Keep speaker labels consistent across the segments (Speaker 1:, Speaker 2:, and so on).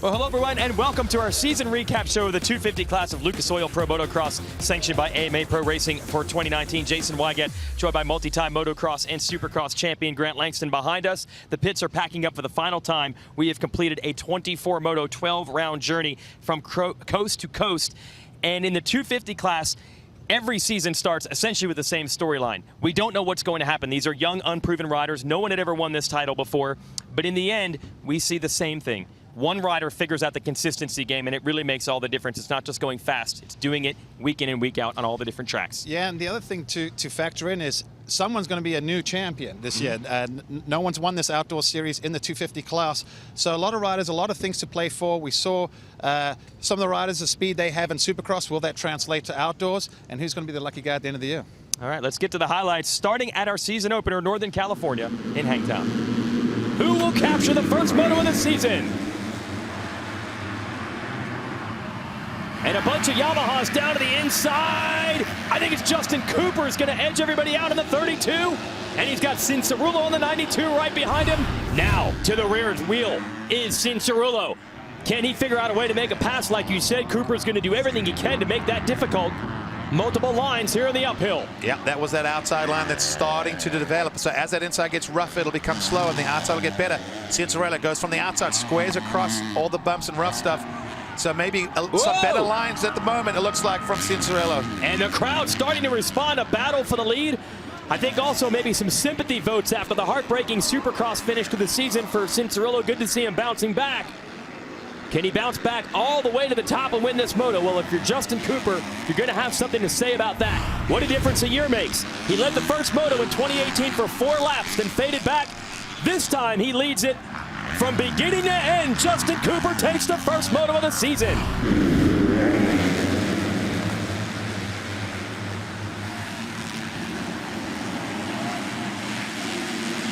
Speaker 1: Well, hello everyone, and welcome to our season recap show of the 250 class of Lucas Oil Pro Motocross, sanctioned by AMA Pro Racing for 2019. Jason Wygant, joined by multi-time motocross and supercross champion Grant Langston behind us. The pits are packing up for the final time. We have completed a 24-moto, 12-round journey from coast to coast. And in the 250 class, every season starts essentially with the same storyline. We don't know what's going to happen. These are young, unproven riders. No one had ever won this title before. But in the end, we see the same thing. One rider figures out the consistency game, and it really makes all the difference. It's not just going fast. It's doing it week in and week out on all the different tracks.
Speaker 2: Yeah, and the other thing to factor in is someone's going to be a new champion this year. No one's won this outdoor series in the 250 class. So a lot of riders, a lot of things to play for. We saw some of the riders, the speed they have in Supercross. Will that translate to outdoors? And who's going to be the lucky guy at the end of the year?
Speaker 1: All right, let's get to the highlights. Starting at our season opener, Northern California in Hangtown. Who will capture the first moto of the season? And a bunch of Yamahas down to the inside. I think it's Justin Cooper is going to edge everybody out in the 32. And he's got Cianciarulo on the 92 right behind him. Now to the rear wheel is Cianciarulo. Can he figure out a way to make a pass? Like you said, Cooper's going to do everything he can to make that difficult. Multiple lines here in the uphill.
Speaker 3: Yeah, that was that outside line that's starting to develop. So as that inside gets rough, it'll become slow and the outside will get better. Cianciarulo goes from the outside, squares across all the bumps and rough stuff. So maybe some better lines at the moment, it looks like, from Cianciarulo.
Speaker 1: And the crowd starting to respond, a battle for the lead. I think also maybe some sympathy votes after the heartbreaking Supercross finish to the season for Cianciarulo. Good to see him bouncing back. Can he bounce back all the way to the top and win this moto? Well, if you're Justin Cooper, you're going to have something to say about that. What a difference a year makes. He led the first moto in 2018 for 4 laps, then faded back. This time he leads it from beginning to end. Justin Cooper takes the first moto of the season.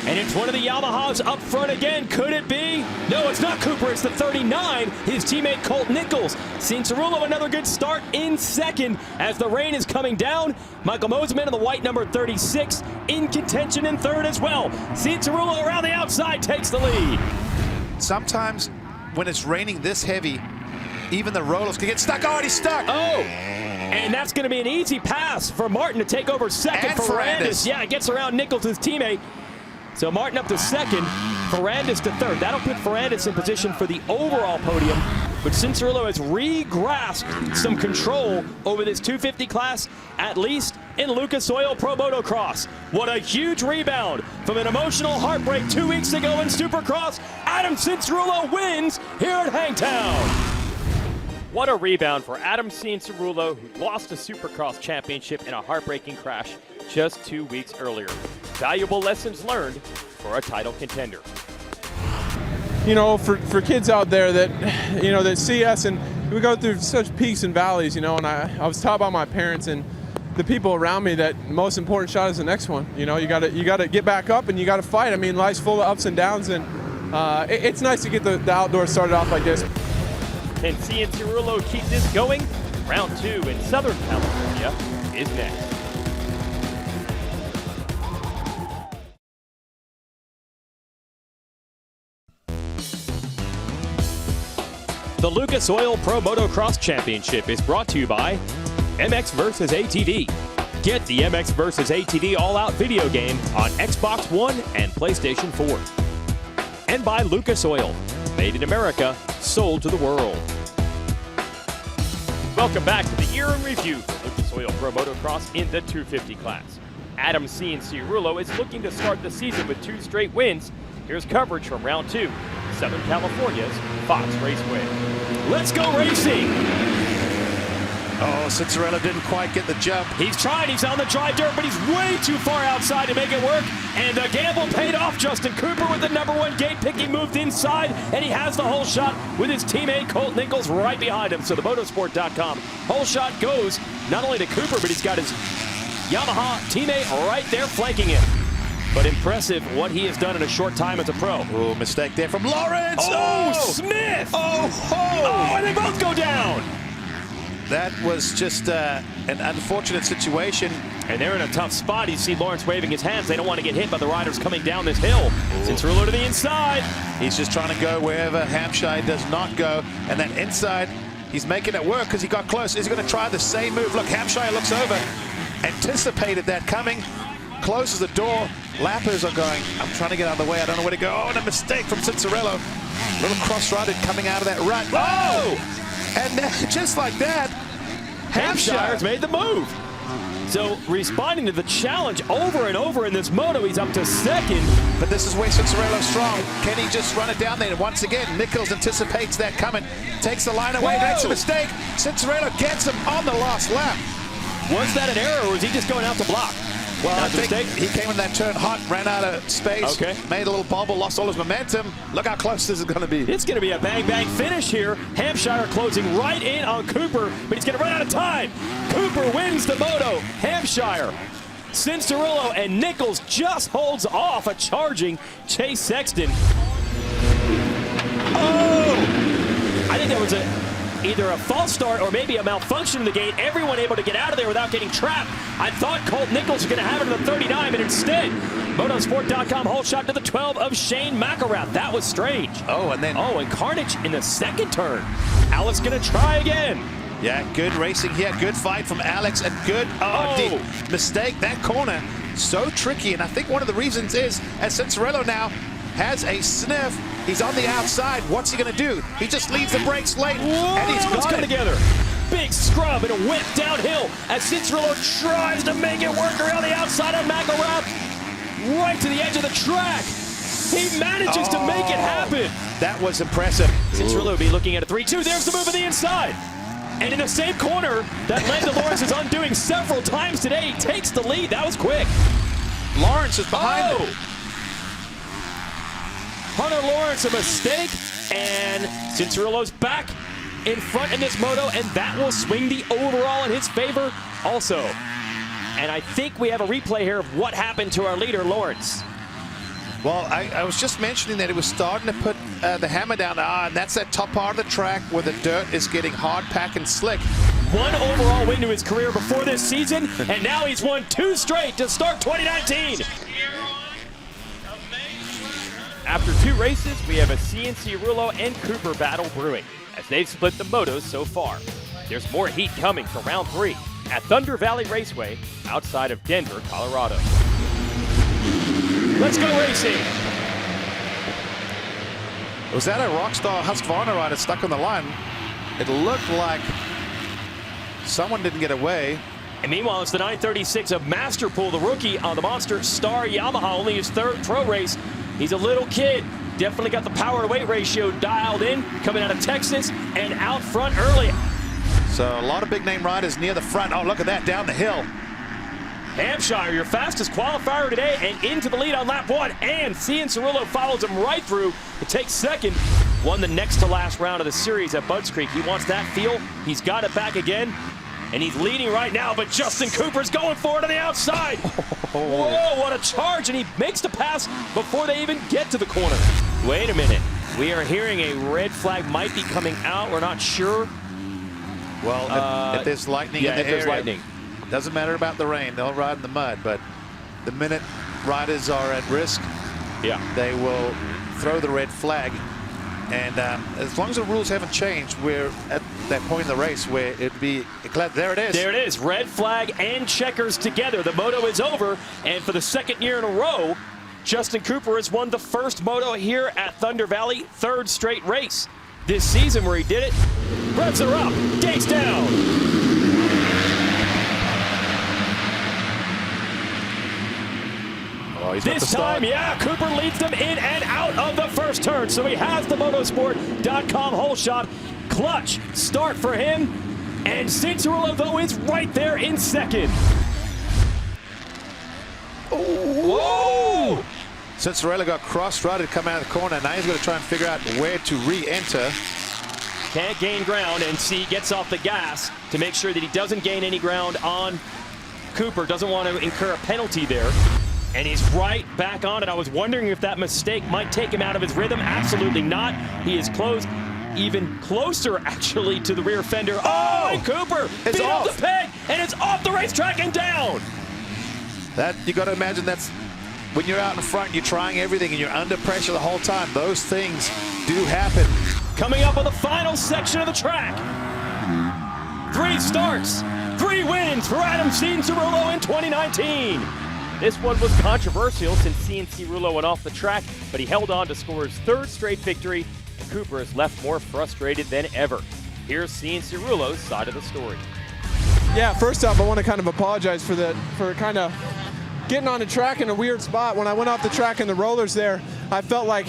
Speaker 1: And it's one of the Yamahas up front again. Could it be? No, it's not Cooper. It's the 39, his teammate Colt Nichols. Cianciarulo, another good start in second as the rain is coming down. Michael Mosiman in the white number 36 in contention in third as well. Cianciarulo around the outside takes the lead.
Speaker 3: Sometimes when it's raining this heavy, even the rollers can get stuck. Oh, he's stuck.
Speaker 1: Oh, and that's going to be an easy pass for Martin to take over second.
Speaker 3: And
Speaker 1: Ferrandis, yeah, gets around Nichols, his teammate. So Martin up to second, Ferrandis to third. That'll put Ferrandis in position for the overall podium. But Cianciarulo has re-grasped some control over this 250 class, at least in Lucas Oil Pro Motocross. What a huge rebound from an emotional heartbreak 2 weeks ago in Supercross. Adam Cianciarulo wins here at Hangtown. What a rebound for Adam Cianciarulo, who lost the Supercross championship in a heartbreaking crash just 2 weeks earlier. Valuable lessons learned for a title contender.
Speaker 4: You know, for kids out there that, you know, that see us, and we go through such peaks and valleys, you know, and I was taught by my parents and the people around me that most important shot is the next one. You know, you gotta get back up and you gotta fight. I mean, life's full of ups and downs, and it's nice to get the outdoors started off like this.
Speaker 1: Can Cianciarulo keep this going? Round 2 in Southern California is next. The Lucas Oil Pro Motocross Championship is brought to you by MX vs. ATV. Get the MX vs. ATV all-out video game on Xbox One and PlayStation 4. And by Lucas Oil, made in America, sold to the world. Welcome back to the year in review for Lucas Oil Pro Motocross in the 250 class. Adam Cianciarulo is looking to start the season with 2 straight wins. Here's coverage from round 2, Southern California's Fox Raceway. Let's go racing!
Speaker 3: Oh, Cianciarulo didn't quite get the jump.
Speaker 1: He's tried, he's on the dry dirt, but he's way too far outside to make it work. And the gamble paid off. Justin Cooper with the #1 gate pick. He moved inside, and he has the whole shot with his teammate Colt Nichols right behind him. So the Motorsport.com whole shot goes not only to Cooper, but he's got his Yamaha teammate right there flanking him. But impressive what he has done in a short time as a pro.
Speaker 3: Oh, mistake there from Lawrence.
Speaker 1: Oh, Smith! Oh, and they both go down.
Speaker 3: That was just an unfortunate situation.
Speaker 1: And they're in a tough spot. You see Lawrence waving his hands. They don't want to get hit by the riders coming down this hill. Cerullo to the inside.
Speaker 3: He's just trying to go wherever Hampshire does not go. And then inside, he's making it work because he got close. Is he going to try the same move? Look, Hampshire looks over, anticipated that coming, closes the door. Lappers are going, I'm trying to get out of the way. I don't know where to go. Oh, and a mistake from Cianciarulo. Little cross-rided coming out of that rut. Oh! And then, just like that,
Speaker 1: Hampshire's made the move. So responding to the challenge over and over in this moto, he's up to second.
Speaker 3: But this is where Cianciarulo's strong. Can he just run it down there? Once again, Nichols anticipates that coming, takes the line away, makes a mistake. Cianciarulo gets him on the last lap.
Speaker 1: Was that an error, or was he just going out to block?
Speaker 3: Well, I think he came in that turn hot, ran out of space, made a little bobble, lost all his momentum. Look how close this is going to be.
Speaker 1: It's going to be a bang-bang finish here. Hampshire closing right in on Cooper, but he's going to run out of time. Cooper wins the moto. Hampshire, Cianciarulo, and Nichols just holds off a charging Chase Sexton. Oh! I think that was either a false start or maybe a malfunction in the gate. Everyone able to get out of there without getting trapped. I thought Colt Nichols was going to have it in the 39, but instead, Motorsport.com whole shot to the 12 of Shane McElrath. That was strange.
Speaker 3: Oh, and then...
Speaker 1: Oh, and carnage in the second turn. Alex going to try again.
Speaker 3: Yeah, good racing here. Good fight from Alex, and good mistake. That corner, so tricky, and I think one of the reasons is, as Cianciarulo now has a sniff, he's on the outside. What's he going to do? He just leaves the brakes late, and he's got it.
Speaker 1: Together. Big scrub and a whip downhill as Cianciarulo tries to make it work around the outside of McElrath, right to the edge of the track. He manages to make it happen.
Speaker 3: That was impressive.
Speaker 1: Cianciarulo will be looking at a 3-2. There's the move on the inside. And in the same corner that led to Lawrence is undoing several times today, he takes the lead. That was quick.
Speaker 3: Lawrence is behind him.
Speaker 1: Hunter Lawrence, a mistake, and Cianciarulo's back in front in this moto, and that will swing the overall in his favor also. And I think we have a replay here of what happened to our leader, Lawrence.
Speaker 3: Well, I was just mentioning that it was starting to put the hammer down, and that's that top part of the track where the dirt is getting hard, packed, and slick.
Speaker 1: One overall win to his career before this season, and now he's won 2 straight to start 2019. After 2 races, we have a Cianciarulo and Cooper battle brewing, as they've split the motos so far. There's more heat coming for round 3 at Thunder Valley Raceway outside of Denver, Colorado. Let's go racing!
Speaker 3: Was that a Rockstar Husqvarna rider stuck on the line? It looked like someone didn't get away.
Speaker 1: And meanwhile, it's the 936 of Masterpool, the rookie on the Monster Star Yamaha, only his 3rd pro race. He's a little kid, definitely got the power to weight ratio dialed in, coming out of Texas and out front early.
Speaker 3: So a lot of big name riders near the front. Oh, look at that, down the hill.
Speaker 1: Hampshire, your fastest qualifier today, and into the lead on lap 1. And Cianciarulo follows him right through to take second. Won the next to last round of the series at Budds Creek. He wants that feel. He's got it back again. And he's leading right now, but Justin Cooper's going for it on the outside. Whoa, what a charge, and he makes the pass before they even get to the corner. Wait a minute. We are hearing a red flag might be coming out. We're not sure.
Speaker 3: Well, if there's lightning in the
Speaker 1: there's
Speaker 3: area,
Speaker 1: lightning.
Speaker 3: Doesn't matter about the rain. They'll ride in the mud, but the minute riders are at risk, they will throw the red flag. And as long as the rules haven't changed, we're at that point in the race where it'd be there it is.
Speaker 1: There it is. Red flag and checkers together. The moto is over, and for the 2nd year in a row, Justin Cooper has won the first moto here at Thunder Valley, 3rd straight race this season where he did it. Revs are up, gates down. This time, Cooper leads them in and out of the first turn. So he has the Motorsport.com whole shot. Clutch start for him. And Cianciarulo, though, is right there in second.
Speaker 3: Whoa! Cianciarulo got cross-rided coming out of the corner. Now he's going to try and figure out where to re-enter.
Speaker 1: Can't gain ground, and C gets off the gas to make sure that he doesn't gain any ground on Cooper. Doesn't want to incur a penalty there. And he's right back on it. I was wondering if that mistake might take him out of his rhythm. Absolutely not. He is close, even closer, actually, to the rear fender. Oh, and Cooper beat off the peg, and it's off the racetrack and down.
Speaker 3: That you got to imagine that's when you're out in front, you're trying everything and you're under pressure the whole time. Those things do happen.
Speaker 1: Coming up on the final section of the track. 3 starts, 3 wins for Adam Cianciarulo in 2019. This one was controversial since Cianciarulo went off the track, but he held on to score his 3rd straight victory, and Cooper is left more frustrated than ever. Here's Cianciarulo's side of the story.
Speaker 4: Yeah, first off, I want to kind of apologize for kind of getting on the track in a weird spot. When I went off the track in the rollers there, I felt like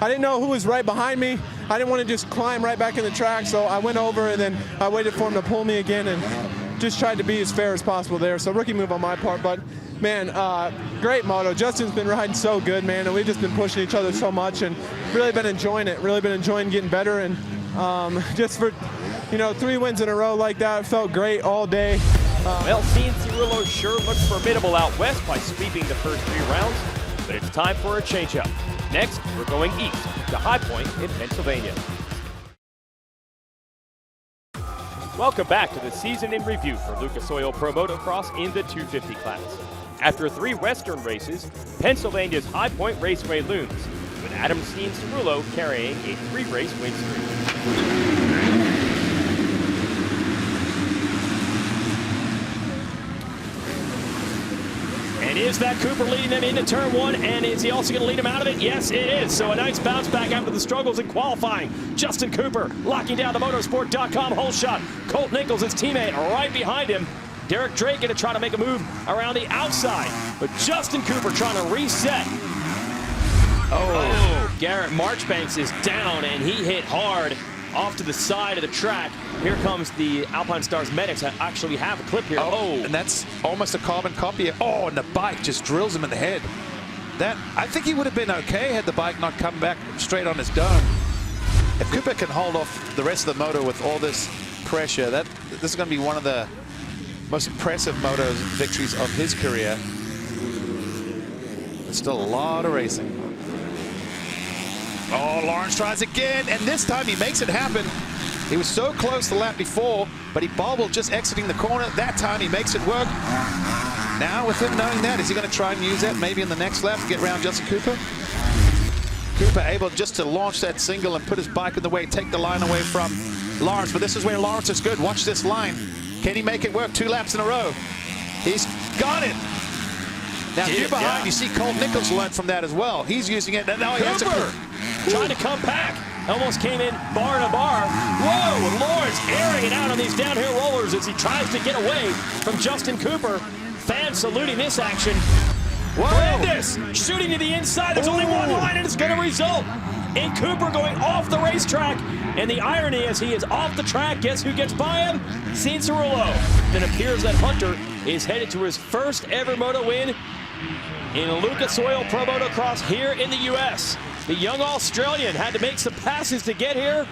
Speaker 4: I didn't know who was right behind me. I didn't want to just climb right back in the track, so I went over and then I waited for him to pull me again and just tried to be as fair as possible there. So rookie move on my part, but man, great moto. Justin's been riding so good, man, and we've just been pushing each other so much and really been enjoying it, really been enjoying getting better. And just for, 3 wins in a row like that, felt great all day.
Speaker 1: Well, Cianciarulo sure looks formidable out west by sweeping the first 3 rounds, but it's time for a change-up. Next, we're going east to High Point in Pennsylvania. Welcome back to the season in review for Lucas Oil Pro Motocross in the 250 class. After 3 Western races, Pennsylvania's High Point Raceway looms, with Adam Cianciarulo carrying a 3-race win streak. And is that Cooper leading them into turn 1? And is he also going to lead them out of it? Yes, it is. So a nice bounce back after the struggles in qualifying. Justin Cooper locking down the motorsport.com hole shot. Colt Nichols, his teammate, right behind him. Derek Drake going to try to make a move around the outside. But Justin Cooper trying to reset. Oh, Garrett Marchbanks is down, and he hit hard off to the side of the track. Here comes the Alpine Stars medics. I actually have a clip here.
Speaker 3: And that's almost a carbon copy. And the bike just drills him in the head. I think he would have been okay had the bike not come back straight on his dome. If Cooper can hold off the rest of the moto with all this pressure, this is going to be one of the most impressive moto victories of his career. There's still a lot of racing. Oh, Lawrence tries again, and this time he makes it happen. He was so close the lap before, but he bobbled just exiting the corner. That time he makes it work. Now with him knowing that, is he going to try and use that maybe in the next lap to get around Justin Cooper? Cooper able just to launch that single and put his bike in the way, take the line away from Lawrence. But this is where Lawrence is good. Watch this line. Can he make it work 2 laps in a row? He's got it. Now, you behind, you see Colt Nichols learn from that as well. He's using it. And now he has to
Speaker 1: trying to come back. Almost came in bar to bar. Whoa, Lawrence airing it out on these downhill rollers as he tries to get away from Justin Cooper. Fans saluting this action. Ferrandis shooting to the inside. There's only one line, and it's going to result in Cooper going off the racetrack. And the irony is he is off the track. Guess who gets by him? Cianciarulo. Then it appears that Hunter is headed to his first ever moto win in Lucas Oil Pro Motocross here in the U.S. The young Australian had to make some passes to get here.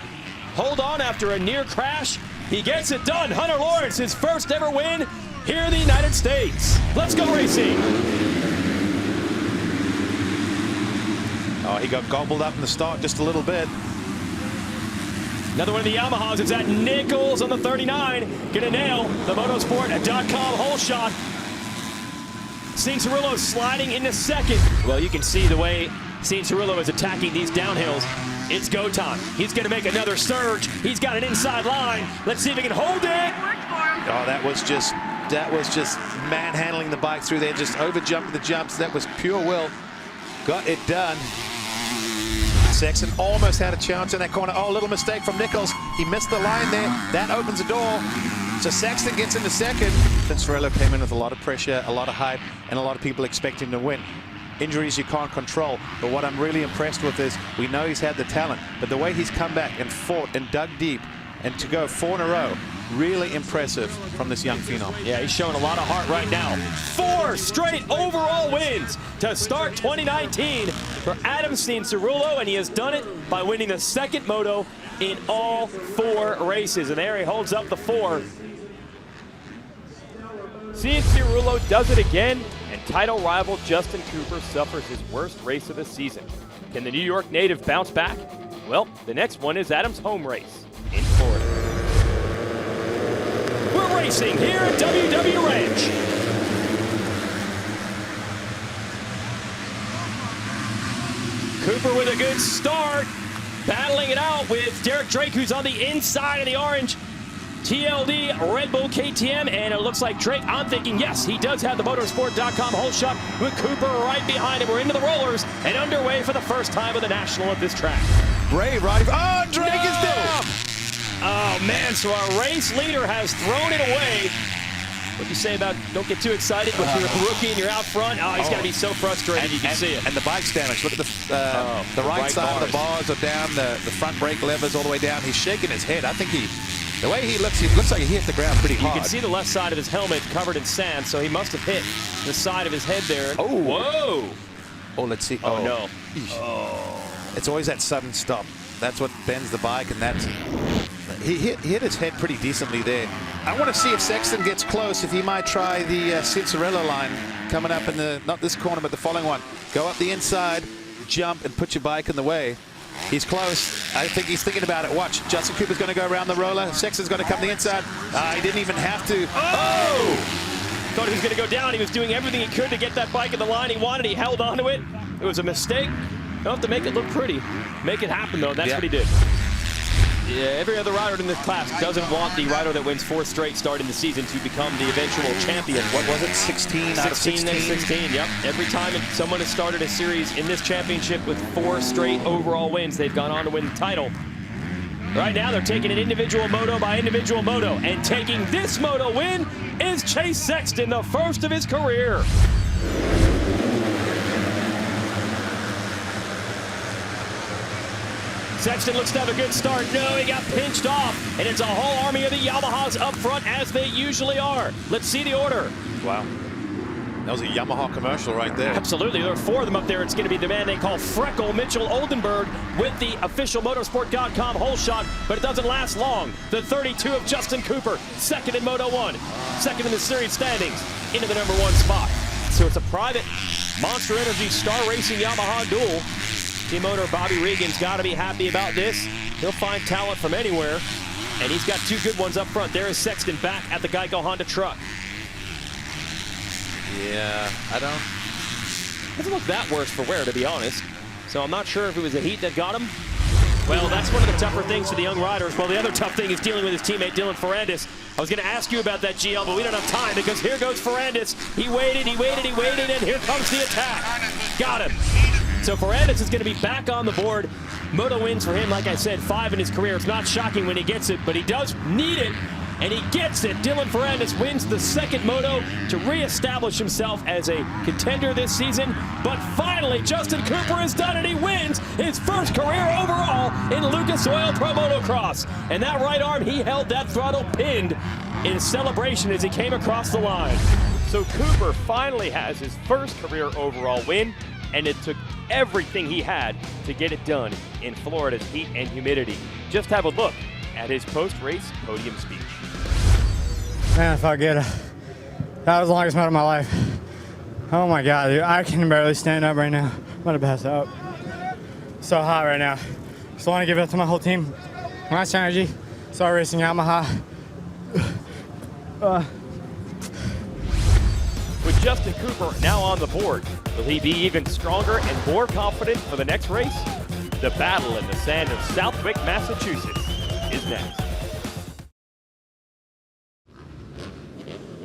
Speaker 1: Hold on after a near crash. He gets it done. Hunter Lawrence, his first ever win here in the United States. Let's go racing.
Speaker 3: Oh, he got gobbled up in the start just a little bit.
Speaker 1: Another one of the Yamahas. It's at Nichols on the 39. Gonna nail the motorsport.com hole shot. Cianciarulo sliding into second. Well, you can see the way Cianciarulo is attacking these downhills. It's go time. He's going to make another surge. He's got an inside line. Let's see if he can hold it.
Speaker 3: Oh, that was just manhandling the bike through there. Just over jumping the jumps. That was pure will. Got it done. Sexton almost had a chance in that corner. Oh, a little mistake from Nichols. He missed the line there. That opens the door. So Sexton gets into second. Then Cerullo came in with a lot of pressure, a lot of hype, and a lot of people expect him to win. Injuries you can't control, but what I'm really impressed with is we know he's had the talent, but the way he's come back and fought and dug deep and to go 4 in a row, really impressive from this young phenom.
Speaker 1: Yeah, he's showing a lot of heart right now. 4 straight overall wins to start 2019 for Adam Cianciarulo, and he has done it by winning the second moto in all 4 races. And there he holds up the 4. Cianciarulo does it again, and title rival Justin Cooper suffers his worst race of the season. Can the New York native bounce back? Well, the next one is Adam's home race in Florida. We're racing here at WW Ranch. Cooper with a good start. Battling it out with Derek Drake, who's on the inside of the orange TLD Red Bull KTM, and it looks like Drake, I'm thinking, yes, he does have the motorsport.com whole shot with Cooper right behind him. We're into the rollers and underway for the first time of the National at this track.
Speaker 3: Brave riding. Oh, Drake is down.
Speaker 1: Oh, man, so our race leader has thrown it away. What do you say about don't get too excited with your rookie and you're out front? Oh, he's got to be so frustrated. You can see it.
Speaker 3: And the bike's damaged. Look at the right side of the bars are down. The front brake levers all the way down. He's shaking his head. I think the way he looks like he hit the ground pretty hard.
Speaker 1: You can see the left side of his helmet covered in sand, so he must have hit the side of his head there.
Speaker 3: Oh,
Speaker 1: whoa.
Speaker 3: Oh, let's see.
Speaker 1: Oh, no.
Speaker 3: Oh. It's always that sudden stop. That's what bends the bike, and that's... He hit his head pretty decently there. I want to see if Sexton gets close, if he might try the Cianciarulo line coming up in the, not this corner, but the following one. Go up the inside, jump, and put your bike in the way. He's close. I think he's thinking about it. Watch. Justin Cooper's going to go around the roller. Sexton's going to come the inside. He didn't even have to.
Speaker 1: Oh! Thought he was going to go down. He was doing everything he could to get that bike in the line he wanted. He held on to it. It was a mistake. Don't have to make it look pretty. Make it happen, though. That's what he did. Yeah, every other rider in this class doesn't want the rider that wins 4 straight starting the season to become the eventual champion.
Speaker 3: What was it? 16 out of 16?
Speaker 1: 16, yep. Every time someone has started a series in this championship with 4 straight overall wins, they've gone on to win the title. Right now, they're taking it individual moto by individual moto, and taking this moto win is Chase Sexton, the first of his career. Sexton looks to have a good start. No, he got pinched off, and it's a whole army of the Yamahas up front, as they usually are. Let's see the order.
Speaker 3: Wow. That was a Yamaha commercial right there.
Speaker 1: Absolutely. There are 4 of them up there. It's going to be the man they call Freckle, Mitchell Oldenburg, with the official motorsport.com whole shot, but it doesn't last long. The 32 of Justin Cooper, second in Moto 1, second in the series standings, into the #1 spot. So it's a private Monster Energy Star Racing Yamaha duel. Team owner Bobby Regan's got to be happy about this. He'll find talent from anywhere, and he's got 2 good ones up front. There is Sexton back at the Geico Honda truck.
Speaker 3: Yeah,
Speaker 1: Doesn't look that worse for wear, to be honest. So I'm not sure if it was the heat that got him. Well, that's one of the tougher things for the young riders. Well, the other tough thing is dealing with his teammate Dylan Ferrandis. I was going to ask you about that, GL, but we don't have time, because here goes Ferrandis. He waited, and here comes the attack. Got him. So Ferrandis is going to be back on the board. Moto wins for him, like I said, 5 in his career. It's not shocking when he gets it, but he does need it, and he gets it. Dylan Ferrandis wins the 2nd moto to reestablish himself as a contender this season. But finally, Justin Cooper is done, and he wins his 1st career overall in Lucas Oil Pro Motocross. And that right arm, he held that throttle pinned in celebration as he came across the line. So Cooper finally has his 1st career overall win, and it took everything he had to get it done in Florida's heat and humidity. Just have a look at his post-race podium speech.
Speaker 5: Man, I felt good. That was the longest moto of my life. Oh my God, dude, I can barely stand up right now. I'm gonna pass out. So hot right now. Just want to give it up to my whole team. Monster Energy, Star Racing Yamaha.
Speaker 1: With Justin Cooper now on the board, will he be even stronger and more confident for the next race? The battle in the sand of Southwick, Massachusetts is next.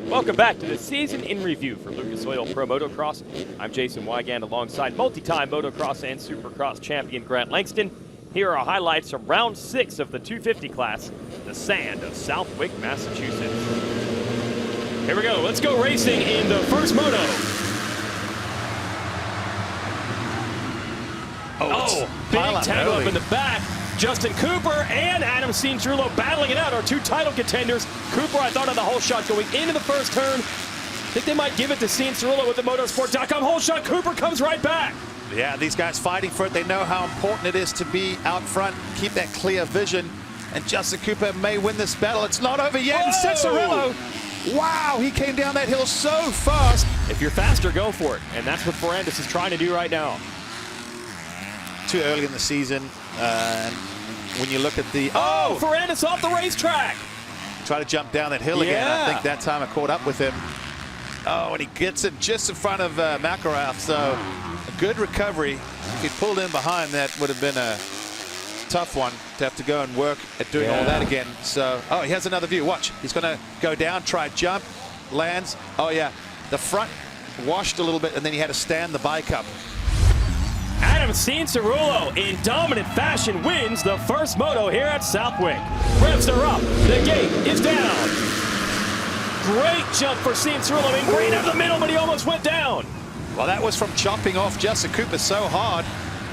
Speaker 1: Welcome back to the season in review for Lucas Oil Pro Motocross. I'm Jason Wygand alongside multi-time motocross and supercross champion Grant Langston. Here are highlights from round 6 of the 250 class, the sand of Southwick, Massachusetts. Here we go. Let's go racing in the first moto. Big tangle up in the back. Justin Cooper and Adam Cianciarulo battling it out, our 2 title contenders. Cooper, I thought, had the whole shot going into the first turn. I think they might give it to Cianciarulo with the motorsport.com whole shot. Cooper comes right back.
Speaker 3: Yeah, these guys fighting for it. They know how important it is to be out front, keep that clear vision. And Justin Cooper may win this battle. It's not over yet. And Cerullo, wow, he came down that hill so fast.
Speaker 1: If you're faster, go for it. And that's what Ferrandis is trying to do right now.
Speaker 3: Too early in the season. When you look at the...
Speaker 1: Ferrandis off the racetrack.
Speaker 3: Try to jump down that hill again. I think that time I caught up with him. Oh, and he gets it just in front of McElrath. So a good recovery. If he pulled in behind, that would have been a tough one to have to go and work at doing all that again. So, oh, he has another view. Watch. He's going to go down, try jump, lands. Oh, yeah. The front washed a little bit, and then he had to stand the bike up.
Speaker 1: Cianciarulo in dominant fashion wins the first moto here at Southwick. Revs are up. The gate is down. Great jump for Cianciarulo. I mean, great up the middle, but he almost went down.
Speaker 3: Well, that was from chopping off Justin Cooper so hard.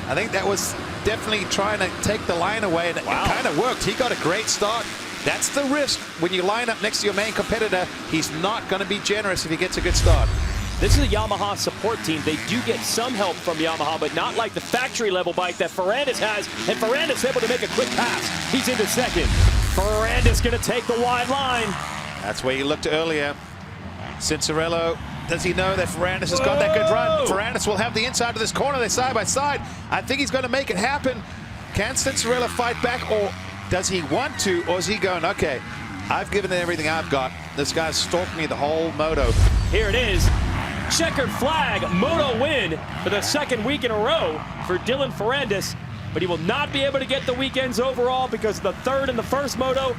Speaker 3: I think that was definitely trying to take the line away, and it kind of worked. He got a great start. That's the risk when you line up next to your main competitor. He's not going to be generous if he gets a good start.
Speaker 1: This is a Yamaha support team. They do get some help from Yamaha, but not like the factory level bike that Ferrandis has. And Ferrandis able to make a quick pass. He's into second. Ferrandis going to take the wide line.
Speaker 3: That's where you looked earlier. Cianciarulo, does he know that Ferrandis has got that good run? Ferrandis will have the inside of this corner. They're side by side. I think he's going to make it happen. Can Cianciarulo fight back, or does he want to, or is he going, okay, I've given it everything I've got. This guy's stalked me the whole moto.
Speaker 1: Here it is. Checkered flag, moto win for the second week in a row for Dylan Ferrandis, but he will not be able to get the weekend's overall because of the third in the first moto.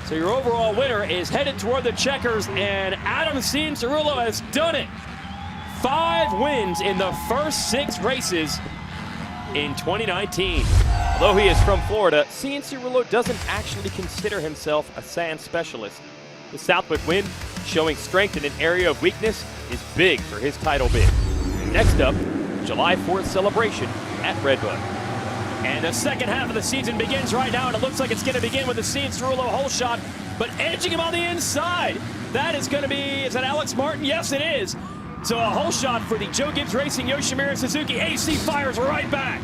Speaker 1: So your overall winner is headed toward the checkers, and Adam Cianciarulo has done it. 5 wins in the first 6 races in 2019. Although he is from Florida, Cianciarulo doesn't actually consider himself a sand specialist. The Southwick win, showing strength in an area of weakness, is big for his title bid. Next up, July 4th celebration at Redbud. And the second half of the season begins right now, and it looks like it's going to begin with the Cianciarulo hole shot, but edging him on the inside. That is going to be, is that Alex Martin? Yes, it is. So a hole shot for the Joe Gibbs Racing Yoshimura Suzuki. AC fires right back.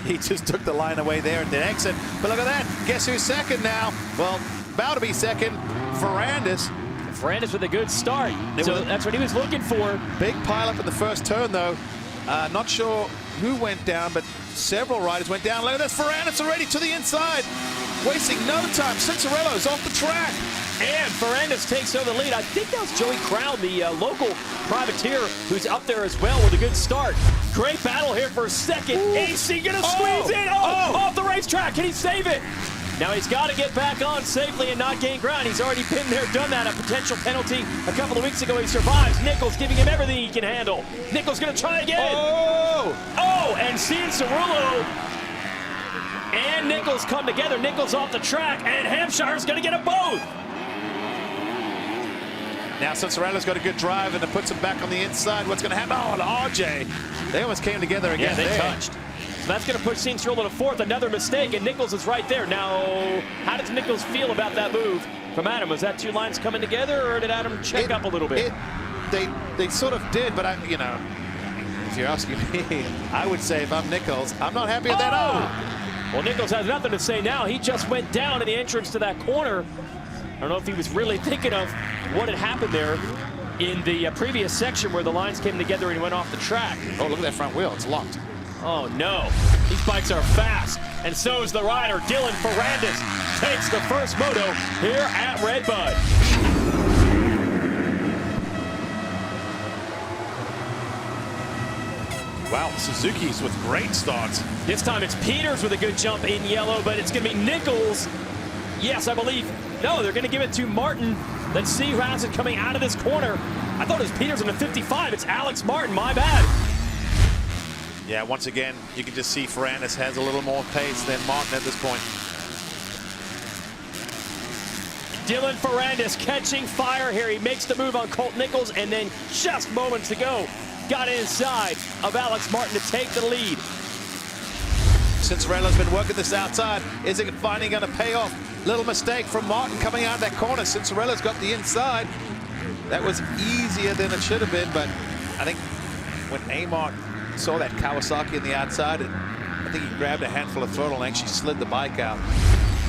Speaker 3: He just took the line away there and did exit. But look at that. Guess who's second now? Well, about to be second, Ferrandis.
Speaker 1: Ferrandis with a good start. So that's what he was looking for.
Speaker 3: Big pileup in the first turn, though. Not sure who went down, but several riders went down. Look at this. Ferrandis already to the inside. Wasting no time. Cianciarulo's off the track.
Speaker 1: And Ferrandis takes over the lead. I think that was Joey Crown, the local privateer, who's up there as well with a good start. Great battle here for second. AC gonna squeeze in. Off the racetrack. Can he save it? Now he's got to get back on safely and not gain ground. He's already been there, done that. A potential penalty a couple of weeks ago. He survives. Nichols giving him everything he can handle. Nichols going to try again. And Cianciarulo and Nichols come together. Nichols off the track, and Hampshire's going to get them both.
Speaker 3: Now Cianciarulo's got a good drive, and it puts him back on the inside. What's going to happen? Oh, and RJ. They almost came together again.
Speaker 1: Yeah, they touched. So that's going to push Cianciarulo to fourth. Another mistake, and Nichols is right there. Now, how does Nichols feel about that move from Adam? Was that 2 lines coming together, or did Adam check up a little bit?
Speaker 3: They sort of did, but if you're asking me, I would say if I'm Nichols, I'm not happy with that.
Speaker 1: Well, Nichols has nothing to say now. He just went down in the entrance to that corner. I don't know if he was really thinking of what had happened there in the previous section where the lines came together and he went off the track.
Speaker 3: Oh, look at that front wheel. It's locked.
Speaker 1: Oh, no. These bikes are fast, and so is the rider. Dylan Ferrandis takes the first moto here at Redbud.
Speaker 3: Wow, Suzuki's with great starts.
Speaker 1: This time it's Peters with a good jump in yellow, but it's going to be Nichols. Yes, I believe. No, they're going to give it to Martin. Let's see who has it coming out of this corner. I thought it was Peters in the 55. It's Alex Martin. My bad.
Speaker 3: Yeah, once again, you can just see Ferrandis has a little more pace than Martin at this point.
Speaker 1: Dylan Ferrandis catching fire here. He makes the move on Colt Nichols, and then just moments to go, got inside of Alex Martin to take the lead.
Speaker 3: Cianciarulo's been working this outside. Is it finally going to pay off? Little mistake from Martin coming out of that corner. Cianciarulo's got the inside. That was easier than it should have been, but I think when Amart saw that Kawasaki in the outside, I think he grabbed a handful of throttle and actually slid the bike out.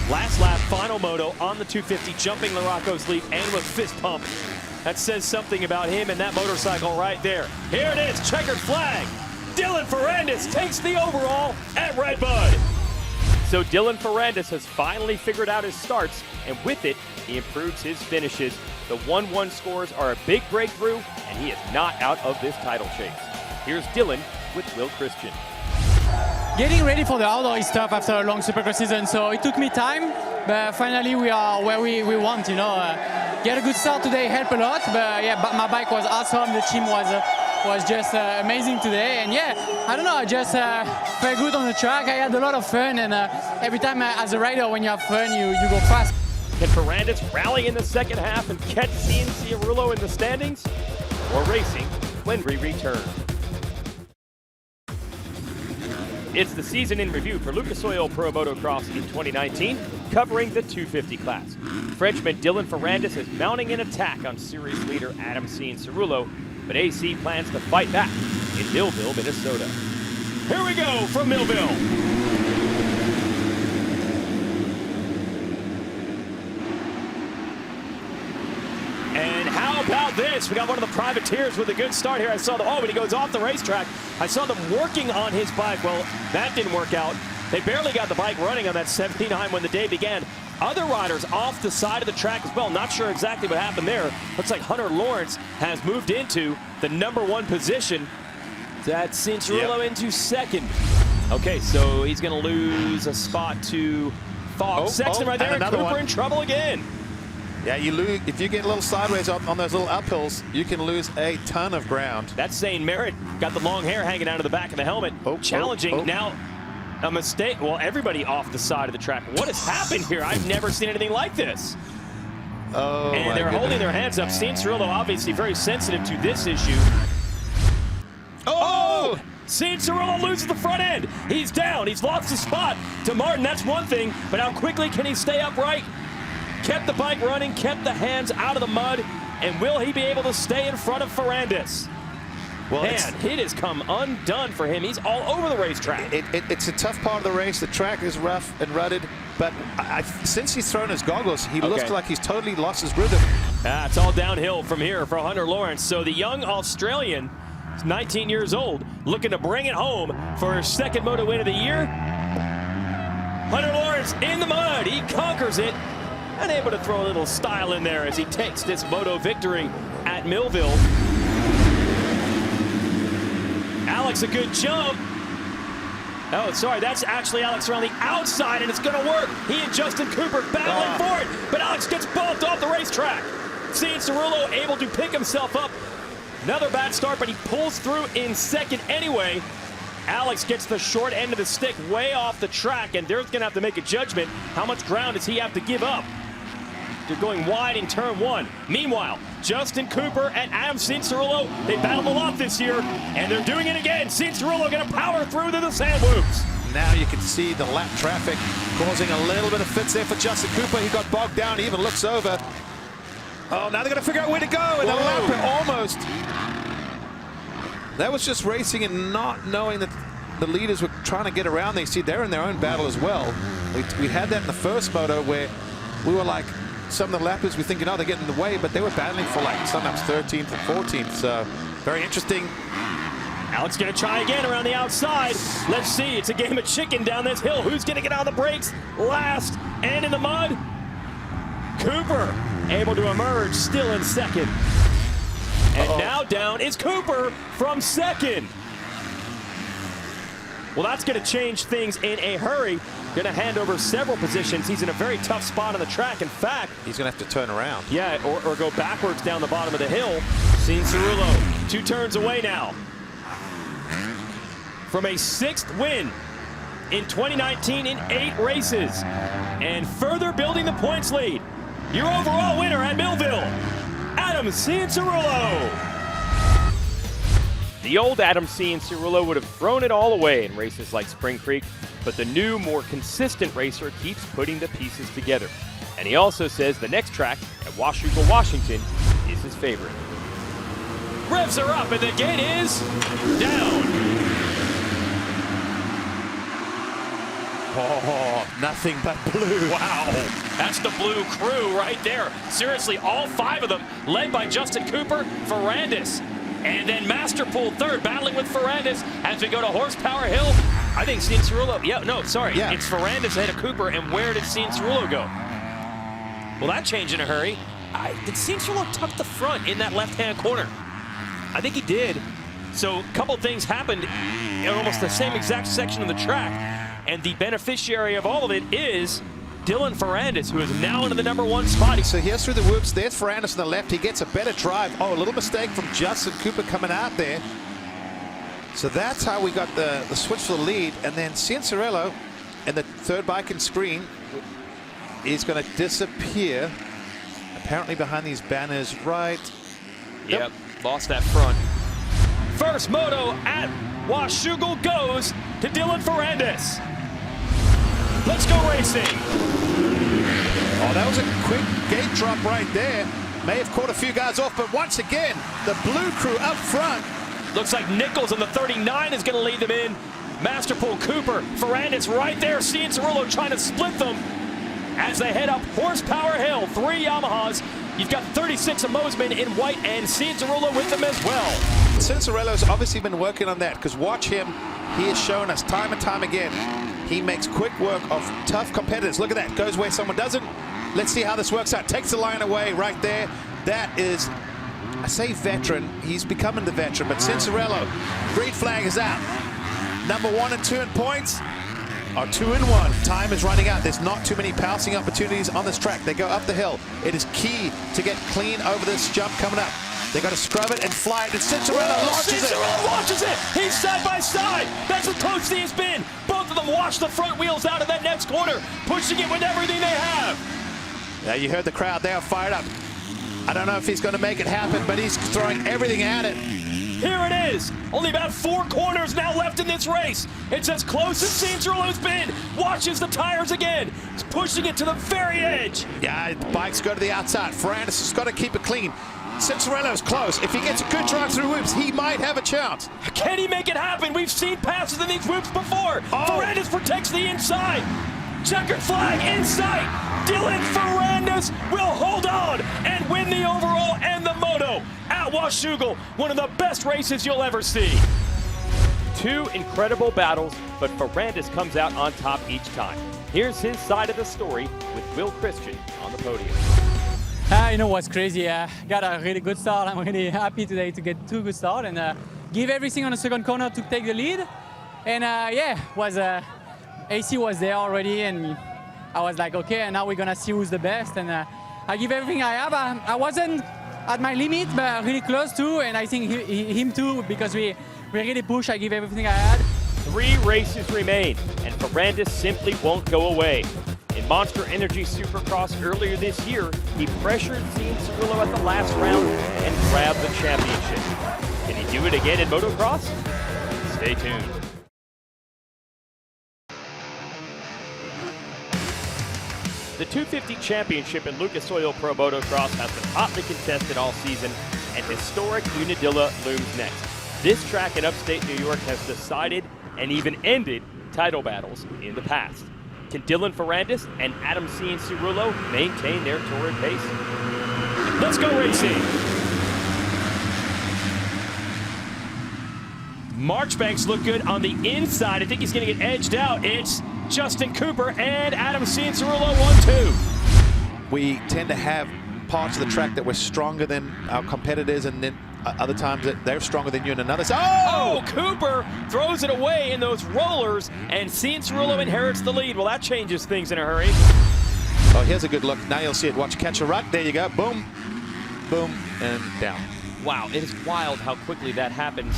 Speaker 1: Last lap, final moto on the 250, jumping Larocco's lead and with fist pump. That says something about him and that motorcycle right there. Here it is, checkered flag. Dylan Ferrandis takes the overall at Redbud. So Dylan Ferrandis has finally figured out his starts, and with it, he improves his finishes. The 1-1 scores are a big breakthrough, and he is not out of this title chase. Here's Dylan with Will Christian.
Speaker 6: Getting ready for the outdoor is tough after a long Supercross season, so it took me time, but finally we are where we want, you know. Get a good start today helped a lot, but yeah, my bike was awesome. The team was just amazing today, and yeah, I don't know, I just felt good on the track. I had a lot of fun, and every time as a rider, when you have fun, you go fast.
Speaker 1: Can Ferrandis rally in the second half and catch Cianciarulo in the standings? More racing when we return. It's the season in review for Lucas Oil Pro Motocross in 2019, covering the 250 class. Frenchman Dylan Ferrandis is mounting an attack on series leader Cianciarulo, but AC plans to fight back in Millville, Minnesota. Here we go from Millville. And how about this? We got one of the privateers with a good start here. I saw when he goes off the racetrack, I saw them working on his bike. Well, that didn't work out. They barely got the bike running on that 79 when the day began. Other riders off the side of the track as well. Not sure exactly what happened there. Looks like Hunter Lawrence has moved into the #1 position. That's Cianciarulo into second. Okay, so he's going to lose a spot to Fox. Sexton right there, and Cooper in trouble again.
Speaker 3: Yeah, you lose if you get a little sideways on those little uphills. You can lose a ton of ground.
Speaker 1: That's Zane Merritt. Got the long hair hanging out of the back of the helmet. Challenging now. A mistake. Well, everybody off the side of the track. What has happened here? I've never seen anything like this.
Speaker 3: Oh,
Speaker 1: and they're holding their hands up. Cianciarulo obviously very sensitive to this issue. Oh! Cianciarulo loses the front end. He's down. He's lost the spot to Martin. That's one thing. But how quickly can he stay upright? Kept the bike running, kept the hands out of the mud, and will he be able to stay in front of Ferrandis? Well, man, it has come undone for him. He's all over the racetrack.
Speaker 3: It's a tough part of the race. The track is rough and rutted, but since he's thrown his goggles, he looks like he's totally lost his rhythm.
Speaker 1: It's all downhill from here for Hunter Lawrence. So the young Australian, 19 years old, looking to bring it home for his second moto win of the year. Hunter Lawrence in the mud. He conquers it. And able to throw a little style in there as he takes this moto victory at Millville. Alex, a good jump. Oh, sorry, that's actually Alex around the outside, and it's going to work. He and Justin Cooper battling for it, but Alex gets bumped off the racetrack. Cianciarulo able to pick himself up. Another bad start, but he pulls through in second anyway. Alex gets the short end of the stick way off the track, and they're going to have to make a judgment. How much ground does he have to give up? They're going wide in turn 1. Meanwhile, Justin Cooper and Cianciarulo, they battled a lot this year, and they're doing it again. Cianciarulo going to power through to the sand loops.
Speaker 3: Now you can see the lap traffic causing a little bit of fits there for Justin Cooper. He got bogged down. He even looks over. Oh, now they're going to figure out where to go, and the lap almost. That was just racing and not knowing that the leaders were trying to get around. They see they're in their own battle as well. We had that in the first moto where we were like, some of the lappers were thinking, oh, they're getting in the way, but they were battling for like sometimes 13th and 14th. So very interesting.
Speaker 1: Alex going to try again around the outside. Let's see. It's a game of chicken down this hill. Who's going to get on the brakes last and in the mud? Cooper able to emerge, still in second. And now down is Cooper from second. Well, that's going to change things in a hurry. Going to hand over several positions. He's in a very tough spot on the track. In fact,
Speaker 3: he's going to have to turn around.
Speaker 1: Yeah, or go backwards down the bottom of the hill. Cianciarulo, 2 turns away now from a 6th win in 2019 in 8 races. And further building the points lead. Your overall winner at Millville, Cianciarulo. The old Cianciarulo would have thrown it all away in races like Spring Creek, but the new, more consistent racer keeps putting the pieces together. And he also says the next track at Washougal, Washington is his favorite. Revs are up and the gate is down.
Speaker 3: Oh, nothing but blue.
Speaker 1: Wow, that's the blue crew right there. Seriously, all 5 of them, led by Justin Cooper, Ferrandis, And then Masterpool third, battling with Ferrandis as we go to Horsepower Hill. I think Cianciarulo, it's Ferrandis ahead of Cooper, and where did Cianciarulo go? Well, that changed in a hurry. Did Cianciarulo tuck the front in that left-hand corner? I think he did. So a couple things happened in almost the same exact section of the track, and the beneficiary of all of it is Dylan Ferrandis, who is now into the #1 spot.
Speaker 3: So here's through the whoops. There's Ferrandis on the left. He gets a better drive. Oh, a little mistake from Justin Cooper coming out there. So that's how we got the switch for the lead. And then Cianciarulo and the third bike and screen is going to disappear. Apparently behind these banners right.
Speaker 1: Yep, lost that front. First moto at Washougal goes to Dylan Ferrandis. Let's go racing.
Speaker 3: Oh, that was a quick gate drop right there. May have caught a few guys off, but once again, the blue crew up front.
Speaker 1: Looks like Nichols on the 39 is going to lead them in. Masterpool, Cooper, Ferrandis right there. Cianciarulo trying to split them as they head up Horsepower Hill. 3 Yamahas. You've got 36 of Mosman in white and Cianciarulo with them as well.
Speaker 3: Cianciarulo's obviously been working on that, because watch him. He has shown us time and time again. He makes quick work of tough competitors. Look at that. Goes where someone doesn't. Let's see how this works out. Takes the line away right there. That is, I say veteran. He's becoming the veteran. But Cianciarulo, green flag is out. #1 and 2 in points. Are 2 and 1. Time is running out. There's not too many passing opportunities on this track. They go up the hill. It is key to get clean over this jump coming up. They got to scrub it and fly it. And Cianciarulo
Speaker 1: launches it. He's side by side. That's what Coach C has been. Both of them wash the front wheels out of that next corner, pushing it with everything they have.
Speaker 3: Now you heard the crowd. They are fired up. I don't know if he's going to make it happen, but he's throwing everything at it.
Speaker 1: Here it is. Only about 4 corners now left in this race. It's as close as Cianciarulo's been. Watches the tires again. He's pushing it to the very edge.
Speaker 3: Yeah, the bikes go to the outside. Ferrandis has got to keep it clean. Cianciarulo's close. If he gets a good drive through whoops, he might have a chance.
Speaker 1: Can he make it happen? We've seen passes in these whoops before. Ferrandis protects the inside. Checkered flag in sight. Dylan Ferrandis will hold on and win the overall and the moto at Washougal. One of the best races you'll ever see. 2 incredible battles, but Ferrandis comes out on top each time. Here's his side of the story with Will Christian on the podium.
Speaker 6: You know what's crazy? Got a really good start. I'm really happy today to get 2 good starts and give everything on the second corner to take the lead. And AC was there already, and I was like, okay, and now we're gonna see who's the best. And I give everything I have. I wasn't at my limit, but really close to, and I think him too, because we really push. I give everything I had.
Speaker 1: 3 races remain, and Ferrandis simply won't go away. In Monster Energy Supercross earlier this year, he pressured Cianciarulo at the last round and grabbed the championship. Can he do it again in motocross? Stay tuned. The 250 championship in Lucas Oil Pro Motocross has been hotly contested all season, and historic Unadilla looms next. This track in upstate New York has decided and even ended title battles in the past. Can Dylan Ferrandis and Adam Cianciarulo maintain their torrid pace? Let's go racing! Marchbanks look good on the inside. I think he's going to get edged out. It's Justin Cooper and Adam Cianciarulo 1-2.
Speaker 3: We tend to have parts of the track that we're stronger than our competitors, and then other times that they're stronger than you in another.
Speaker 1: Oh, Cooper throws it away in those rollers, and Cianciarulo inherits the lead. Well, that changes things in a hurry.
Speaker 3: Oh, here's a good look. Now you'll see it. Watch, catch a rut. There you go. Boom, boom, and down.
Speaker 1: Wow, it is wild how quickly that happens.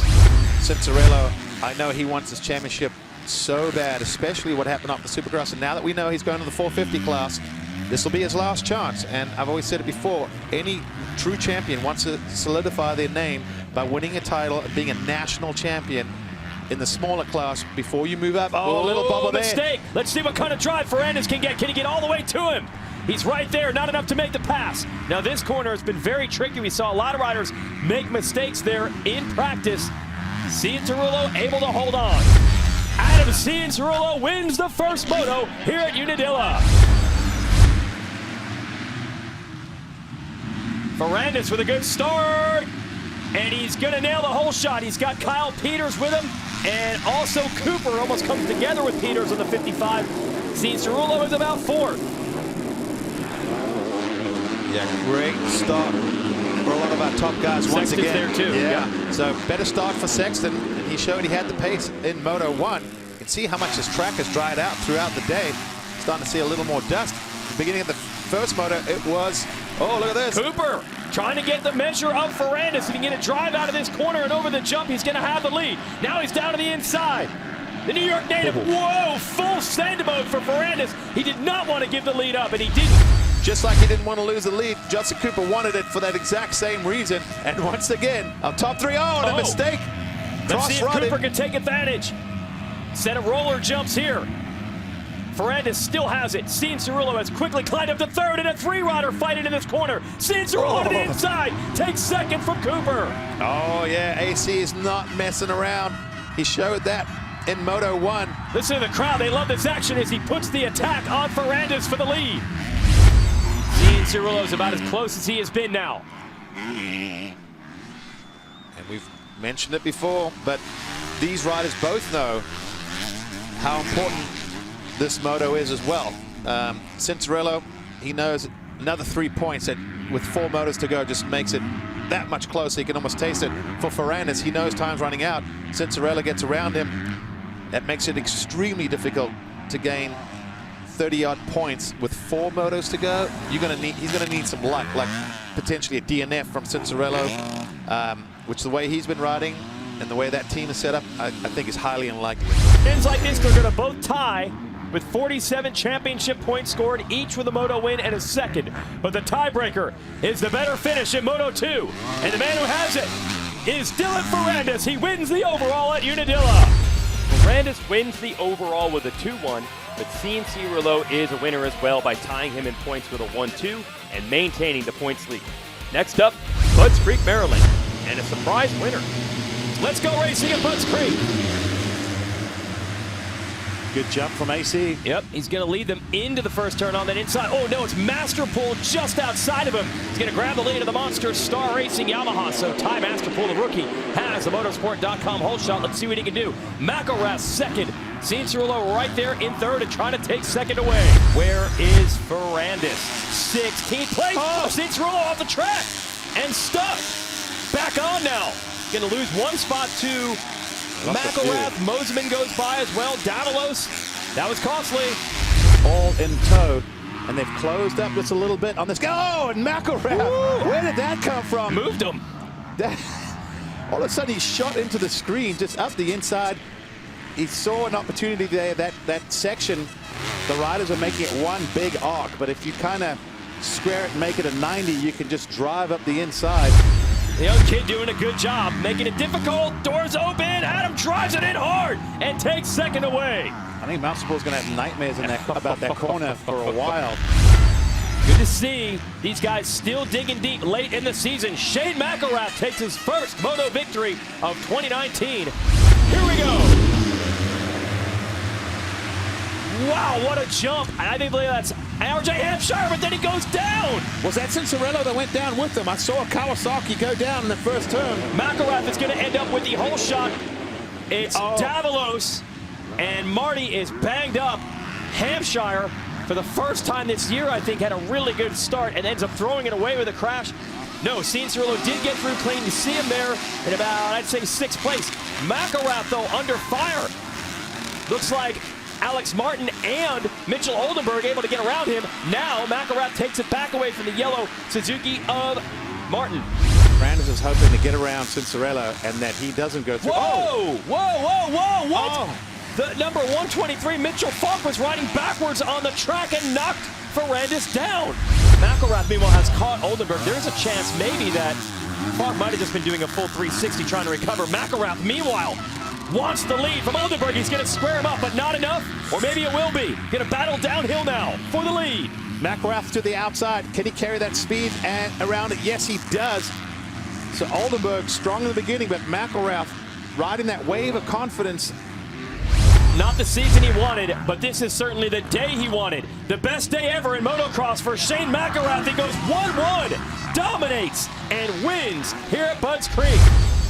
Speaker 3: Cianciarulo, I know he wants his championship so bad, especially what happened off the Supercross. And now that we know he's going to the 450 class, this will be his last chance. And I've always said it before, any true champion wants to solidify their name by winning a title and being a national champion in the smaller class before you move up. Oh, a little bubble there.
Speaker 1: Mistake. Let's see what kind of drive Ferrandis can get. Can he get all the way to him? He's right there, not enough to make the pass. Now this corner has been very tricky. We saw a lot of riders make mistakes there in practice. Cianciarulo able to hold on. Adam Cianciarulo wins the first moto here at Unadilla. Ferrandis with a good start. and he's going to nail the whole shot. He's got Kyle Peters with him, and also Cooper almost comes together with Peters on the 55. Cianciarulo is about fourth.
Speaker 3: Yeah, great start for a lot of our top guys once
Speaker 1: Sexton's
Speaker 3: again.
Speaker 1: there too.
Speaker 3: Yeah. So better start for Sexton, and he showed he had the pace in Moto 1. You can see how much his track has dried out throughout the day. Starting to see a little more dust. At the beginning of the first moto, it was, oh, look at this.
Speaker 1: Cooper trying to get the measure of Ferrandis. If he can get a drive out of this corner and over the jump, he's going to have the lead. Now he's down to the inside. The New York native, whoa, full send mode for Ferrandis. He did not want to give the lead up, and he didn't.
Speaker 3: Just like he didn't want to lose the lead, Justin Cooper wanted it for that exact same reason. And once again, our top three, a mistake.
Speaker 1: Let's see if Cooper can take advantage. Set of roller jumps here. Ferrandis still has it. Cianciarulo has quickly climbed up to third, and a three-rider fighting in this corner. Cianciarulo to the inside, takes second from Cooper.
Speaker 3: Oh yeah, AC is not messing around. He showed that in Moto 1.
Speaker 1: Listen to the crowd, they love this action as he puts the attack on Ferrandis for the lead. Cianciarulo is about as close as he has been now.
Speaker 3: And we've mentioned it before, but these riders both know how important this moto is as well. Cerullo, he knows another 3 points that with 4 motos to go just makes it that much closer. He can almost taste it. For Ferrandis, he knows time's running out. Cerullo gets around him. That makes it extremely difficult to gain 30-odd points with 4 motos to go. He's gonna need some luck, like potentially a DNF from Cerullo, which the way he's been riding and the way that team is set up, I think is highly unlikely.
Speaker 1: Ends like this, they're gonna both tie with 47 championship points scored, each with a Moto win and a second. But the tiebreaker is the better finish in Moto 2. And the man who has it is Dylan Ferrandis. He wins the overall at Unadilla. Ferrandis wins the overall with a 2-1, but Cianciarulo is a winner as well by tying him in points with a 1-2 and maintaining the points lead. Next up, Budds Creek, Maryland, and a surprise winner. Let's go racing at Budds Creek.
Speaker 3: Good jump from AC.
Speaker 1: Yep, he's going to lead them into the first turn on that inside. Oh no, it's Masterpool just outside of him. He's going to grab the lead of the monster Star Racing Yamaha. So Ty Masterpool, the rookie, has the motorsport.com whole shot. Let's see what he can do. McElrath second. Cianciarulo right there in third and trying to take second away. Where is Ferrandis? 16th place. Oh, Cianciarulo off the track and stuck. Back on now. Going to lose one spot to McElrath. Mosiman goes by as well. Davalos, that was costly.
Speaker 3: All in tow, and they've closed up just a little bit on this guy. Oh, and McElrath, where did that come from?
Speaker 1: Moved him.
Speaker 3: All of a sudden, he shot into the screen, just up the inside. He saw an opportunity there. That section, the riders are making it one big arc, but if you kind of square it and make it a 90, you can just drive up the inside.
Speaker 1: The young kid doing a good job, making it difficult. Doors open. Adam drives it in hard and takes second away.
Speaker 3: I think Motorsports going to have nightmares in about that corner for a while.
Speaker 1: Good to see these guys still digging deep late in the season. Shane McElrath takes his first moto victory of 2019. Here we go. Wow, what a jump. And I think that's RJ Hampshire, but then he goes down.
Speaker 3: Was that Cerullo that went down with him? I saw Kawasaki go down in the first turn.
Speaker 1: McElrath is going to end up with the whole shot. It's Davalos, and Marty is banged up. Hampshire, for the first time this year, I think, had a really good start and ends up throwing it away with a crash. No, Cianciarulo did get through clean. You see him there in about, I'd say, 6th place. McElrath, though, under fire. Looks like Alex Martin and Mitchell Oldenburg able to get around him. Now McElrath takes it back away from the yellow Suzuki of Martin.
Speaker 3: Ferrandis is hoping to get around Cianciarulo and that he doesn't go through.
Speaker 1: Whoa! Whoa! What? The number 123 Mitchell Falk was riding backwards on the track and knocked Ferrandis down. McElrath meanwhile has caught Oldenburg. There's a chance maybe that Falk might have just been doing a full 360 trying to recover. McElrath meanwhile wants the lead from Oldenburg. He's going to square him up, but not enough. Or maybe it will be. Going to battle downhill now for the lead.
Speaker 3: McElrath to the outside. Can he carry that speed and around it? Yes, he does. So Oldenburg strong in the beginning, but McElrath riding that wave of confidence.
Speaker 1: Not the season he wanted, but this is certainly the day he wanted. The best day ever in motocross for Shane McElrath. He goes 1-1 dominates and wins here at Budds Creek.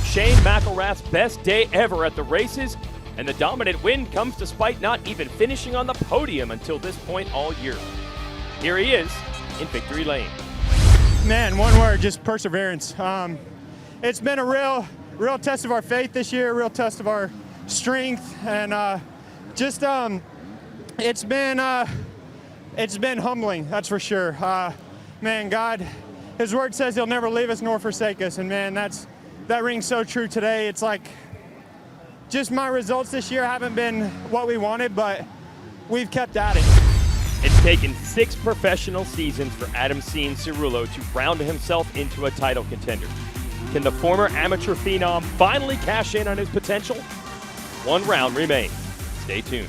Speaker 1: Shane McElrath's best day ever at the races, and the dominant win comes despite not even finishing on the podium until this point all year. Here he is in victory lane.
Speaker 5: Man, one word, just perseverance. It's been a real test of our faith this year, a real test of our strength, and it's been humbling, that's for sure. Man, God, His word says He'll never leave us nor forsake us, and man, that rings so true today. It's like, just my results this year haven't been what we wanted, but we've kept at it.
Speaker 1: It's taken 6 professional seasons for Adam Cianciarulo to round himself into a title contender. Can the former amateur phenom finally cash in on his potential? One round remains. Stay tuned.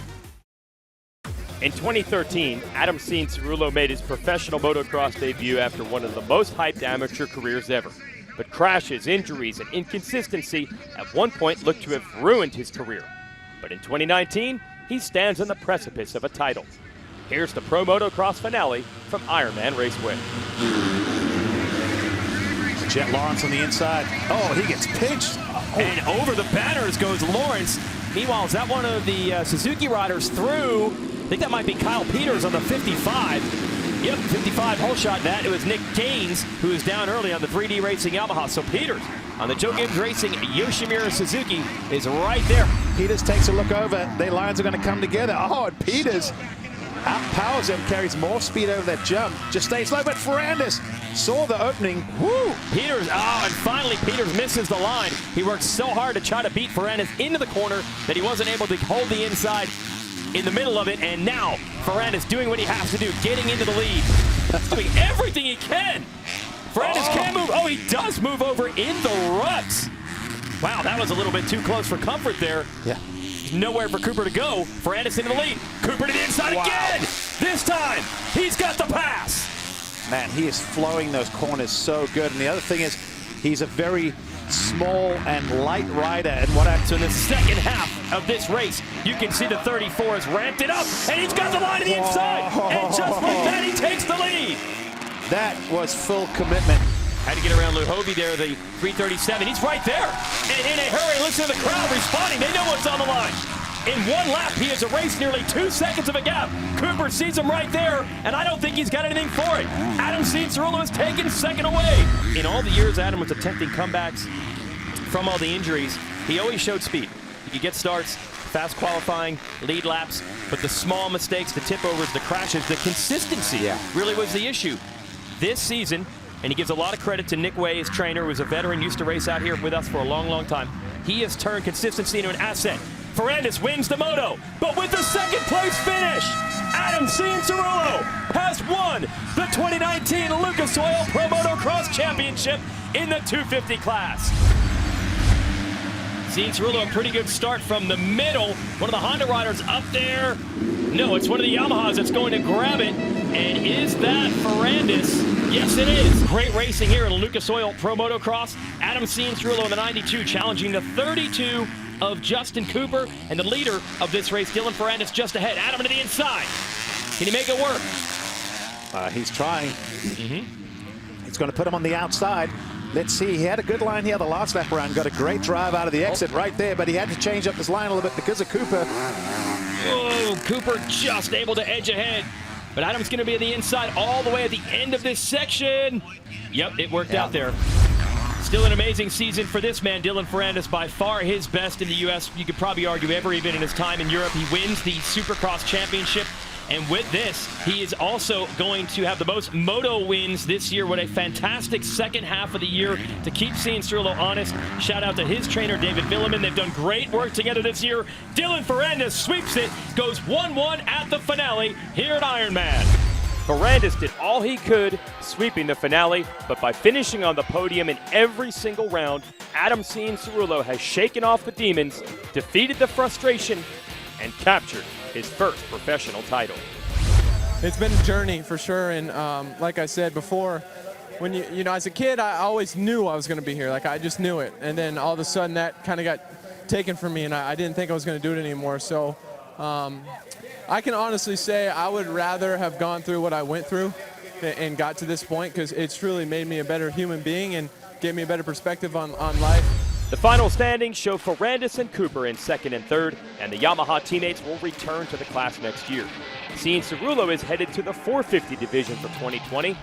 Speaker 1: In 2013, Adam Cianciarulo made his professional motocross debut after one of the most hyped amateur careers ever. But crashes, injuries, and inconsistency at one point looked to have ruined his career. But in 2019, he stands on the precipice of a title. Here's the Pro Motocross finale from Ironman Raceway.
Speaker 3: Jet Lawrence on the inside. Oh, he gets pinched.
Speaker 1: And over the banners goes Lawrence. Meanwhile, is that one of the Suzuki riders through? I think that might be Kyle Peters on the 55. Yep, 55 whole shot that. It was Nick Gaines who was down early on the 3D Racing Yamaha. So Peters on the Joe Gibbs Racing Yoshimura Suzuki is right there.
Speaker 3: Peters takes a look over. Their lines are going to come together. Oh, and Peters outpowers him, carries more speed over that jump. Just stays low, but Ferrandis saw the opening.
Speaker 1: Woo! Peters, and finally Peters misses the line. He worked so hard to try to beat Ferrandis into the corner that he wasn't able to hold the inside in the middle of it, and now Ferrandis doing what he has to do, getting into the lead, doing everything he can. Ferrandis can move. Oh, he does move over in the ruts. Wow, that was a little bit too close for comfort there.
Speaker 3: Yeah.
Speaker 1: Nowhere for Cooper to go. Ferrandis into the lead. Cooper to the inside again. This time, he's got the pass.
Speaker 3: Man, he is flowing those corners so good. And the other thing is, he's a very small and light rider. And
Speaker 1: So in the second half of this race, you can see the 34 has ramped it up, and he's got the line to the inside. And just like that, he takes the lead.
Speaker 3: That was full commitment.
Speaker 1: Had to get around Luhovi there, the 337. He's right there. And in a hurry, listen to the crowd responding. They know what's on the line. In one lap, he has erased nearly 2 seconds of a gap. Cooper sees him right there, and I don't think he's got anything for it. Adam Cianciarulo has taken second away. In all the years Adam was attempting comebacks from all the injuries, he always showed speed. He could get starts, fast qualifying, lead laps, but the small mistakes, the tip-overs, the crashes, the consistency really was the issue. This season, and he gives a lot of credit to Nick Way, his trainer, who was a veteran, used to race out here with us for a long, long time. He has turned consistency into an asset. Ferrandis wins the moto, but with the second place finish, Adam Cianciarulo has won the 2019 Lucas Oil Pro Motocross Championship in the 250 class. Cianciarulo, a pretty good start from the middle. One of the Honda riders up there. No, it's one of the Yamahas that's going to grab it. And is that Ferrandis? Yes, it is. Great racing here in Lucas Oil Pro Motocross. Adam Cianciarulo in the 92 challenging the 32 of Justin Cooper, and the leader of this race, Dylan Ferrandis, just ahead. Adam to the inside. Can he make it work?
Speaker 3: He's trying. He's going to put him on the outside. Let's see. He had a good line here the last lap around. Got a great drive out of the exit right there, but he had to change up his line a little bit because of Cooper.
Speaker 1: Oh, Cooper just able to edge ahead. But Adam's going to be on the inside all the way at the end of this section. Yep, it worked out there. Still an amazing season for this man, Dylan Ferrandis, by far his best in the U.S. You could probably argue ever, even in his time in Europe. He wins the Supercross Championship. And with this, he is also going to have the most moto wins this year. What a fantastic second half of the year to keep Cianciarulo honest. Shout out to his trainer, David Milliman. They've done great work together this year. Dylan Ferrandis sweeps it, goes 1-1 at the finale here at Ironman. Ferrandis did all he could, sweeping the finale, but by finishing on the podium in every single round, Adam Cianciarulo has shaken off the demons, defeated the frustration, and captured his first professional title.
Speaker 4: It's been a journey for sure, and like I said before, when you know, as a kid, I always knew I was going to be here. Like, I just knew it, and then all of a sudden that kind of got taken from me, and I didn't think I was going to do it anymore. So I can honestly say I would rather have gone through what I went through and got to this point, because it's truly made me a better human being and gave me a better perspective on life.
Speaker 1: The final standings show Ferrandis and Cooper in second and third, and the Yamaha teammates will return to the class next year. Cianciarulo is headed to the 450 division for 2020.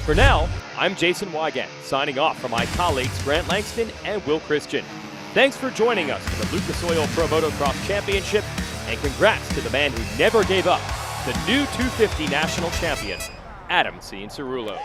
Speaker 1: For now, I'm Jason Wygant, signing off from my colleagues Grant Langston and Will Christian. Thanks for joining us for the Lucas Oil Pro Motocross Championship, and congrats to the man who never gave up, the new 250 national champion, Adam Cianciarulo.